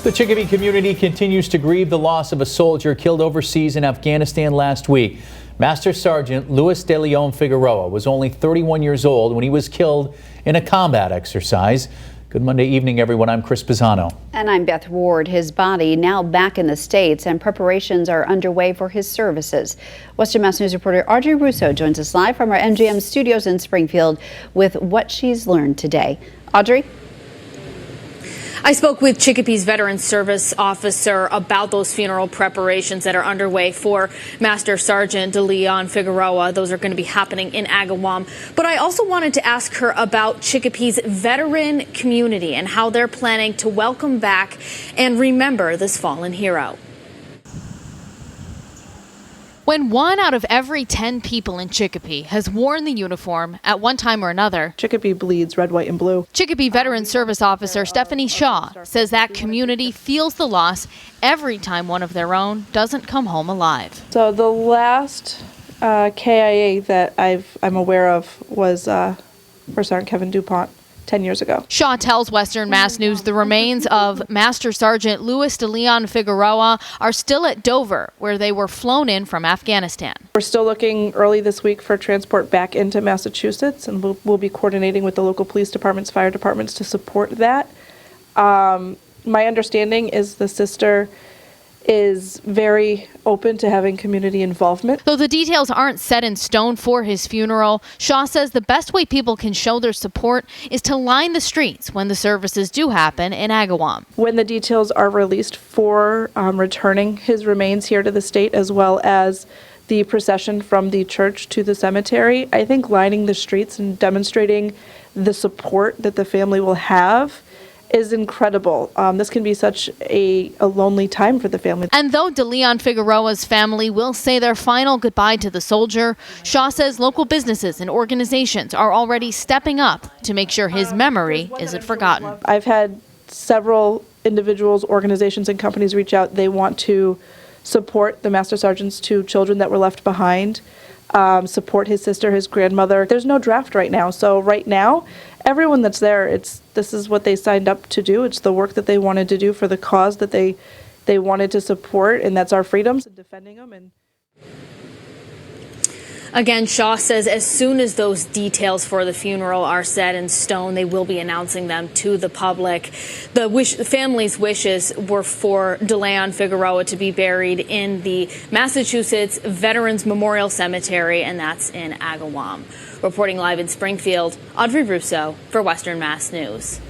The Chicopee community continues to grieve the loss of a soldier killed overseas in Afghanistan last week. Master Sergeant Luis de Leon Figueroa was only 31 years old when he was killed in a combat exercise. Good Monday evening, everyone. I'm Chris Pisano. And I'm Beth Ward. His body now back in the States, and preparations are underway for his services. Western Mass News reporter Audrey Russo joins us live from our MGM studios in Springfield with what she's learned today. Audrey? I spoke with Chicopee's veteran service officer about those funeral preparations that are underway for Master Sergeant de Leon Figueroa. Those are going to be happening in Agawam. But I also wanted to ask her about Chicopee's veteran community and how they're planning to welcome back and remember this fallen hero. When 1 out of every 10 people in Chicopee has worn the uniform at one time or another, Chicopee bleeds red, white, and blue. Chicopee Veteran Service Officer Stephanie Shaw says that community feels the loss every time one of their own doesn't come home alive. So the last KIA that I'm aware of was First Sergeant Kevin DuPont 10 years ago. Shaw tells Western Mass News the remains of Master Sergeant Luis de Leon Figueroa are still at Dover, where they were flown in from Afghanistan. We're still looking early this week for transport back into Massachusetts, and we'll be coordinating with the local police departments, fire departments to support that. My understanding is the sister is very open to having community involvement. Though the details aren't set in stone for his funeral, Shaw says the best way people can show their support is to line the streets when the services do happen in Agawam. When the details are released for returning his remains here to the state, as well as the procession from the church to the cemetery, I think lining the streets and demonstrating the support that the family will have is incredible. This can be such a lonely time for the family. And though de Leon Figueroa's family will say their final goodbye to the soldier, Shaw says local businesses and organizations are already stepping up to make sure his memory isn't forgotten. I've had several individuals, organizations, and companies reach out. They want to support the Master Sergeant's 2 children that were left behind, support his sister, his grandmother. There's no draft right now, so right now, everyone that's there, this is what they signed up to do. It's the work that they wanted to do for the cause that they wanted to support, and that's our freedoms and defending them. And again, Shaw says as soon as those details for the funeral are set in stone, they will be announcing them to the public. The family's wishes were for de Leon Figueroa to be buried in the Massachusetts Veterans Memorial Cemetery, and that's in Agawam. Reporting live in Springfield, Audrey Russo for Western Mass News.